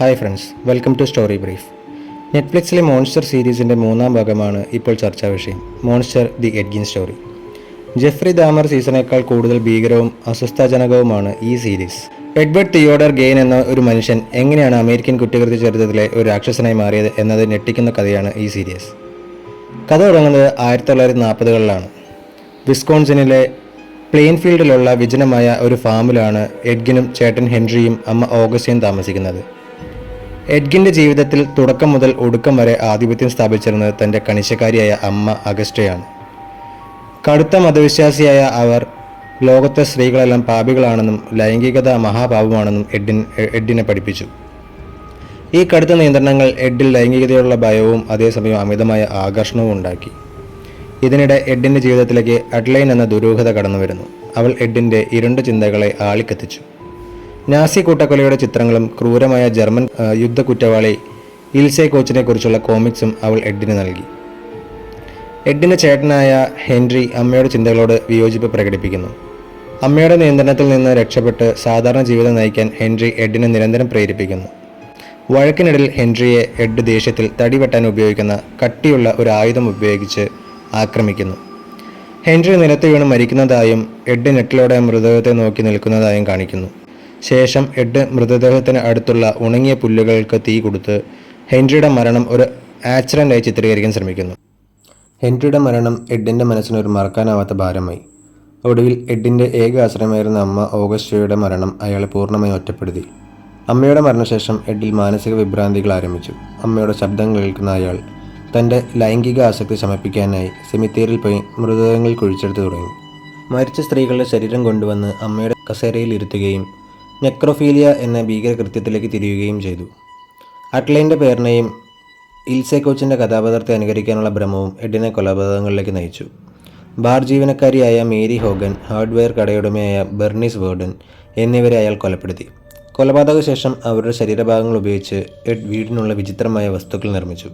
Hi friends, welcome to story brief. നെറ്റ്ഫ്ലിക്സിലെ monster സീരീസിൻ്റെ മൂന്നാം ഭാഗമാണ് ഇപ്പോൾ ചർച്ചാ വിഷയം. Monster the Ed Gein story. Jeffrey Dahmer സീസണേക്കാൾ കൂടുതൽ ഭീകരവും അസ്വസ്ഥാജനകവുമാണ് ഈ സീരീസ്. എഡ്വേർഡ് തിയോഡർ ഗെയിൻ എന്ന ഒരു മനുഷ്യൻ എങ്ങനെയാണ് അമേരിക്കൻ കുറ്റകൃത്യ ചരിത്രത്തിലെ ഒരു രാക്ഷസനായി മാറിയത് എന്നത് ഞെട്ടിക്കുന്ന കഥയാണ് ഈ സീരീസ്. കഥ തുടങ്ങുന്നത് 1940കളിലാണ്. വിസ്കോൺസിനിലെ പ്ലെയിൻഫീൽഡിലുള്ള വിജനമായ ഒരു ഫാമിലാണ് എഡ്ഗിനും ചേട്ടൻ ഹെൻറിയും അമ്മ ഓഗസ്റ്റയും താമസിക്കുന്നത്. എഡ്ഗിൻ്റെ ജീവിതത്തിൽ തുടക്കം മുതൽ ഒടുക്കം വരെ ആധിപത്യം സ്ഥാപിച്ചിരുന്നത് തൻ്റെ കണിശക്കാരിയായ അമ്മ അഗസ്റ്റയാണ്. കടുത്ത മതവിശ്വാസിയായ അവർ ലോകത്തെ സ്ത്രീകളെല്ലാം പാപികളാണെന്നും ലൈംഗികത മഹാപാപമാണെന്നും എഡിനെ പഠിപ്പിച്ചു. ഈ കടുത്ത നിയന്ത്രണങ്ങൾ എഡിൽ ലൈംഗികതയുള്ള ഭയവും അതേസമയം അമിതമായ ആകർഷണവും ഉണ്ടാക്കി. ഇതിനിടെ എഡിൻ്റെ ജീവിതത്തിലേക്ക് അഡ്ലൈൻ എന്ന ദുരൂഹത കടന്നു വരുന്നു. അവൾ എഡിൻ്റെ ഇരുണ്ട ചിന്തകളെ ആളിക്കത്തിച്ചു. നാസി കൂട്ടക്കൊലയുടെ ചിത്രങ്ങളും ക്രൂരമായ ജർമ്മൻ യുദ്ധ കുറ്റവാളി ഇൽസെ കോച്ചിനെ കുറിച്ചുള്ള കോമിക്സും അവൾ എഡിന് നൽകി. എഡിൻ്റെ ചേട്ടനായ ഹെൻറി അമ്മയുടെ ചിന്തകളോട് വിയോജിപ്പ് പ്രകടിപ്പിക്കുന്നു. അമ്മയുടെ നിയന്ത്രണത്തിൽ നിന്ന് രക്ഷപ്പെട്ട് സാധാരണ ജീവിതം നയിക്കാൻ ഹെൻറി എഡിനെ നിരന്തരം പ്രേരിപ്പിക്കുന്നു. വഴക്കിനിടയിൽ ഹെൻറിയെ എഡ് ദേഷ്യത്തിൽ തടിവെട്ടാൻ ഉപയോഗിക്കുന്ന കട്ടിയുള്ള ഒരു ആയുധം ഉപയോഗിച്ച് ആക്രമിക്കുന്നു. ഹെൻറി നിലത്ത് വീണ് മരിക്കുന്നതായും എഡ് നെറ്റിലോടെ മൃതദേഹത്തെ നോക്കി നിൽക്കുന്നതായും കാണിക്കുന്നു. ശേഷം എഡ് മൃതദേഹത്തിന് അടുത്തുള്ള ഉണങ്ങിയ പുല്ലുകൾക്ക് തീ കൊടുത്ത് ഹെൻറിയുടെ മരണം ഒരു ആക്സിഡൻ്റായി ചിത്രീകരിക്കാൻ ശ്രമിക്കുന്നു. ഹെൻറിയുടെ മരണം എഡിൻ്റെ മനസ്സിന് ഒരു മറക്കാനാവാത്ത ഭാരമായി. ഒടുവിൽ എഡിൻ്റെ ഏക ആശ്രയമായിരുന്ന അമ്മ ഓഗസ്റ്റയുടെ മരണം അയാളെ പൂർണ്ണമായി ഒറ്റപ്പെടുത്തി. അമ്മയുടെ മരണശേഷം എഡിൽ മാനസിക വിഭ്രാന്തികൾ ആരംഭിച്ചു. അമ്മയുടെ ശബ്ദം കേൾക്കുന്ന അയാൾ തൻ്റെ ലൈംഗിക ആസക്തി ശമിപ്പിക്കാനായി സെമിത്തേരിയിൽ പോയി മൃതദേഹങ്ങൾ കുഴിച്ചെടുത്ത് തുടങ്ങി. മരിച്ച സ്ത്രീകളുടെ ശരീരം കൊണ്ടുവന്ന് അമ്മയുടെ കസേരയിൽ ഇരുത്തുകയും നെക്രോഫീലിയ എന്ന ഭീകരകൃത്യത്തിലേക്ക് തിരിയുകയും ചെയ്തു. അഡ്ലൈൻ്റെ പേരിനെയും ഇൽസെ കോച്ചിൻ്റെ കഥാപാത്രത്തെ അനുകരിക്കാനുള്ള ഭ്രമവും എഡിനെ കൊലപാതകങ്ങളിലേക്ക് നയിച്ചു. ബാർ ജീവനക്കാരിയായ മേരി ഹോഗൻ, ഹാർഡ്വെയർ കടയുടമയായ ബെർണീസ് വേർഡൻ എന്നിവരെ അയാൾ കൊലപ്പെടുത്തി. കൊലപാതക ശേഷം അവരുടെ ശരീരഭാഗങ്ങൾ ഉപയോഗിച്ച് എഡ് വീടിനുള്ള വിചിത്രമായ വസ്തുക്കൾ നിർമ്മിച്ചു.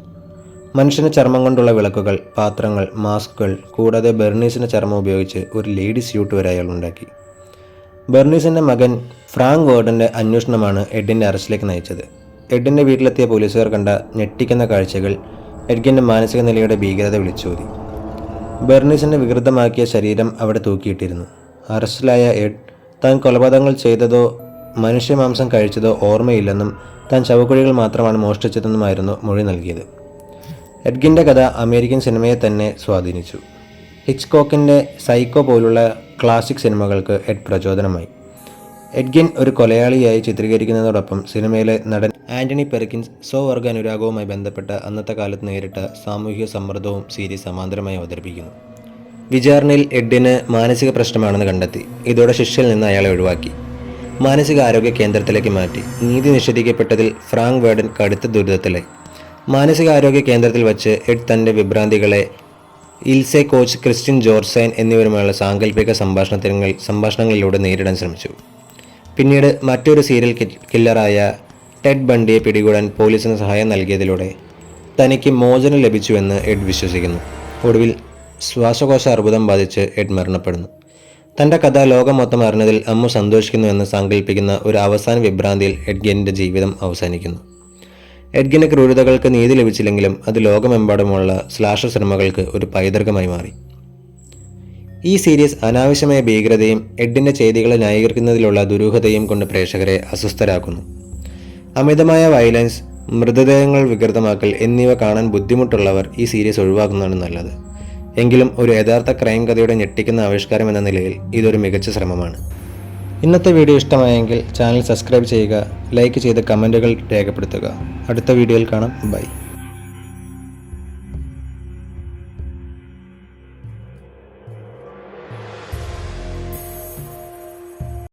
മനുഷ്യന് ചർമ്മം കൊണ്ടുള്ള വിളക്കുകൾ, പാത്രങ്ങൾ, മാസ്കുകൾ, കൂടാതെ ബെർണീസിൻ്റെ ചർമ്മം ഉപയോഗിച്ച് ഒരു ലേഡി സ്യൂട്ട് വരെ അയാൾ ഉണ്ടാക്കി. ബെർണീസിൻ്റെ മകൻ ഫ്രാങ്ക് വേർഡൻ്റെ അന്വേഷണമാണ് എഡിൻ്റെ അറസ്റ്റിലേക്ക് നയിച്ചത്. എഡിൻ്റെ വീട്ടിലെത്തിയ പോലീസുകാർ കണ്ട ഞെട്ടിക്കുന്ന കാഴ്ചകൾ എഡ്ഗിൻ്റെ മാനസിക നിലയുടെ ഭീകരത വിളിച്ചോതി. ബെർണീസിൻ്റെ വികൃതമാക്കിയ ശരീരം അവിടെ തൂക്കിയിട്ടിരുന്നു. അറസ്റ്റിലായ എഡ് താൻ കൊലപാതകങ്ങൾ ചെയ്തതോ മനുഷ്യമാംസം കഴിച്ചതോ ഓർമ്മയില്ലെന്നും താൻ ശവക്കുഴികൾ മാത്രമാണ് മോഷ്ടിച്ചതെന്നുമായിരുന്നു മൊഴി നൽകിയത്. എഡ്ഗിൻ്റെ കഥ അമേരിക്കൻ സിനിമയെ തന്നെ സ്വാധീനിച്ചു. ഹിച്ച്കോക്കിൻ്റെ സൈക്കോ പോലുള്ള ക്ലാസിക് സിനിമകൾക്ക് എഡ് പ്രചോദനമായി. എഡ്ഗിൻ ഒരു കൊലയാളിയായി ചിത്രീകരിക്കുന്നതോടൊപ്പം സിനിമയിലെ നടൻ ആൻ്റണി പെർക്കിൻസ് സ്വവർഗ അനുരാഗവുമായി ബന്ധപ്പെട്ട അന്നത്തെ കാലത്ത് നേരിട്ട സാമൂഹിക സമ്മർദ്ദവും സീരീസ് സമാന്തരമായി അവതരിപ്പിക്കുന്നു. വിചാരണയിൽ എഡിന് മാനസിക പ്രശ്നമാണെന്ന് കണ്ടെത്തി. ഇതോടെ ശിക്ഷയിൽ നിന്ന് അയാളെ ഒഴിവാക്കി മാനസിക ആരോഗ്യ കേന്ദ്രത്തിലേക്ക് മാറ്റി. നീതി നിഷേധിക്കപ്പെട്ടതിൽ ഫ്രാങ്ക് വേർഡൻ കടുത്ത ദുരിതത്തിലായി. മാനസികാരോഗ്യ കേന്ദ്രത്തിൽ വച്ച് എഡ് തൻ്റെ വിഭ്രാന്തികളെ ഇൽസെ കോച്ച്, ക്രിസ്ത്യൻ ജോർസൈൻ എന്നിവരുമായുള്ള സാങ്കല്പിക സംഭാഷണങ്ങളിലൂടെ നേരിടാൻ ശ്രമിച്ചു. പിന്നീട് മറ്റൊരു സീരിയൽ കില്ലറായ ടെഡ് ബണ്ടിയെ പിടികൂടാൻ പോലീസിന് സഹായം നൽകിയതിലൂടെ തനിക്ക് മോചനം ലഭിച്ചുവെന്ന് എഡ് വിശ്വസിക്കുന്നു. ഒടുവിൽ ശ്വാസകോശ അർബുദം ബാധിച്ച് എഡ് മരണപ്പെടുന്നു. തൻ്റെ കഥ ലോകം മൊത്തം അറിഞ്ഞതിൽ അമ്മ സന്തോഷിക്കുന്നുവെന്ന് സങ്കല്പിക്കുന്ന ഒരു അവസാന വിഭ്രാന്തിയിൽ എഡ്ഗിൻ്റെ ജീവിതം അവസാനിക്കുന്നു. എഡ്ഗിൻ്റെ ക്രൂരതകൾക്ക് നീതി ലഭിച്ചില്ലെങ്കിലും അത് ലോകമെമ്പാടുമുള്ള സ്ലാഷർ സിനിമകൾക്ക് ഒരു പൈതൃകമായി മാറി. ഈ സീരീസ് അനാവശ്യമായ ഭീകരതയും എഡിൻ്റെ ചെയ്തികളെ ന്യായീകരിക്കുന്നതിലുള്ള ദുരൂഹതയും കൊണ്ട് പ്രേക്ഷകരെ അസ്വസ്ഥരാക്കുന്നു. അമിതമായ വയലൻസ്, മൃതദേഹങ്ങൾ വികൃതമാക്കൽ എന്നിവ കാണാൻ ബുദ്ധിമുട്ടുള്ളവർ ഈ സീരീസ് ഒഴിവാക്കുന്നതാണ് നല്ലത്. എങ്കിലും ഒരു യഥാർത്ഥ ക്രൈം കഥയുടെ ഞെട്ടിക്കുന്ന ആവിഷ്കാരം എന്ന നിലയിൽ ഇതൊരു മികച്ച ശ്രമമാണ്. ഇന്നത്തെ വീഡിയോ ഇഷ്ടമായെങ്കിൽ ചാനൽ സബ്സ്ക്രൈബ് ചെയ്യുക, ലൈക്ക് ചെയ്ത് കമൻറ്റുകൾ രേഖപ്പെടുത്തുക. അടുത്ത വീഡിയോയിൽ കാണാം. ബൈ.